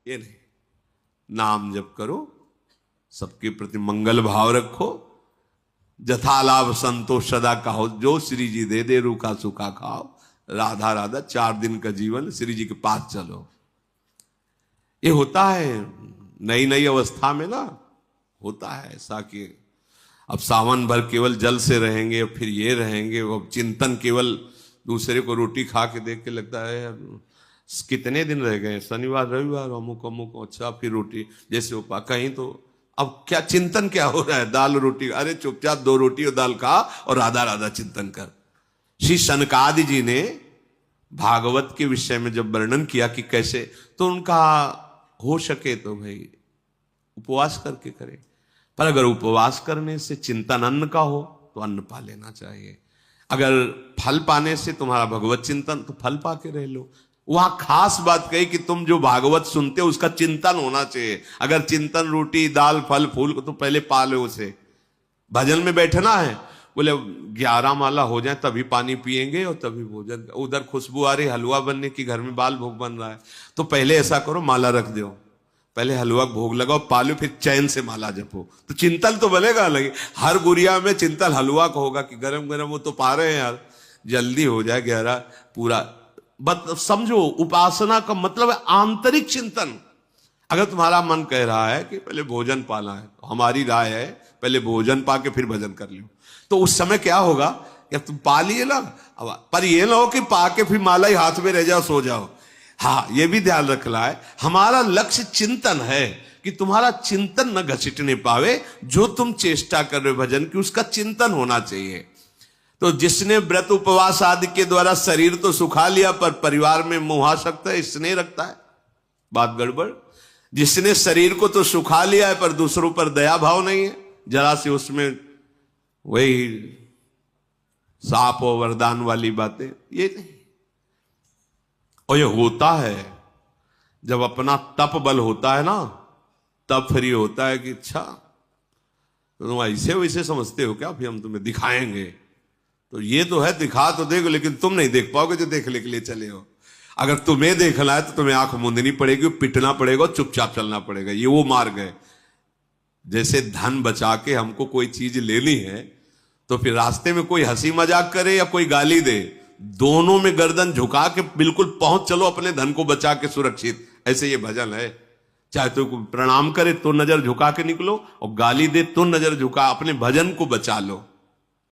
ये नहीं, नाम जप करो, सबके प्रति मंगल भाव रखो, जथा लाभ संतोष सदा कहो, जो श्री जी दे दे रूखा सूखा खाओ, राधा राधा 4 दिन का जीवन श्री जी के पास चलो। ये होता है नई नई अवस्था में ना, होता है ऐसा कि अब सावन भर केवल जल से रहेंगे, फिर ये रहेंगे, वो चिंतन केवल दूसरे को रोटी खा के देख के लगता है कितने दिन रह गए, शनिवार रविवार अमुक अमुक, अच्छा फिर रोटी, जैसे वो कहीं तो अब क्या चिंतन क्या हो रहा है, दाल रोटी, अरे चुपचाप 2 रोटी और दाल खा और राधा राधा चिंतन कर। श्री सनकादि जी ने भागवत के विषय में जब वर्णन किया कि कैसे, तो उनका हो सके तो भाई उपवास करके करें, पर अगर उपवास करने से चिंतन अन्न का हो तो अन्न पा लेना चाहिए। अगर फल पाने से तुम्हारा भगवत चिंतन, तो फल पा के रह लो। वहां खास बात कही कि तुम जो भागवत सुनते हो उसका चिंतन होना चाहिए। अगर चिंतन रोटी दाल फल फूल को तो पहले पा लो उसे। भजन में बैठना है, बोले 11 माला हो जाए तभी पानी पिएंगे और तभी भोजन, उधर खुशबू आ रही हलवा बनने की, घर में बाल भोग बन रहा है, तो पहले ऐसा करो माला रख दो, पहले हलवा भोग लगाओ, पालो, फिर चैन से माला जपो, तो चिंतन तो बनेगा। लगे हर गुड़िया में चिंतन हलवा का होगा कि गरम गरम वो तो पा रहे हैं यार, जल्दी हो जाए 11 पूरा। बस समझो उपासना का मतलब है आंतरिक चिंतन। अगर तुम्हारा मन कह रहा है कि पहले भोजन पाना है, तो हमारी राय है पहले भोजन पा के फिर भजन कर लो, तो उस समय क्या होगा कि तुम पा लिए ना, पर ये ना हो कि पा के फिर माला ही हाथ में रह जाओ सो जाओ। हाँ, ये भी ध्यान रखना है, हमारा लक्ष्य चिंतन है कि तुम्हारा चिंतन न घसीटने पावे, जो तुम चेष्टा कर रहे हो भजन की उसका चिंतन होना चाहिए। तो जिसने व्रत उपवास आदि के द्वारा शरीर तो सुखा लिया पर परिवार में मोहासक्त है, स्नेह रखता है, बात गड़बड़। जिसने शरीर को तो सुखा लिया है पर दूसरों पर दया भाव नहीं है, जरा से उसमें वही साप और वरदान वाली बातें, ये नहीं। और ये होता है जब अपना तप बल होता है ना, तब फिर ये होता है कि अच्छा तुम ऐसे वैसे समझते हो क्या, फिर हम तुम्हें दिखाएंगे। तो ये तो है, दिखा तो देखो, लेकिन तुम नहीं देख पाओगे जो देखने के लिए चले हो। अगर तुम्हें देखना है तो तुम्हें आंख मूंदनी पड़ेगी, पिटना पड़ेगा, चुपचाप चलना पड़ेगा। ये वो मार्ग है। जैसे धन बचा के हमको कोई चीज लेनी है, तो फिर रास्ते में कोई हंसी मजाक करे या कोई गाली दे, दोनों में गर्दन झुका के बिल्कुल पहुंच चलो अपने धन को बचा के सुरक्षित। ऐसे ये भजन है। चाहे तो प्रणाम करे तो नजर झुका के निकलो, और गाली दे तो नजर झुका, अपने भजन को बचा लो।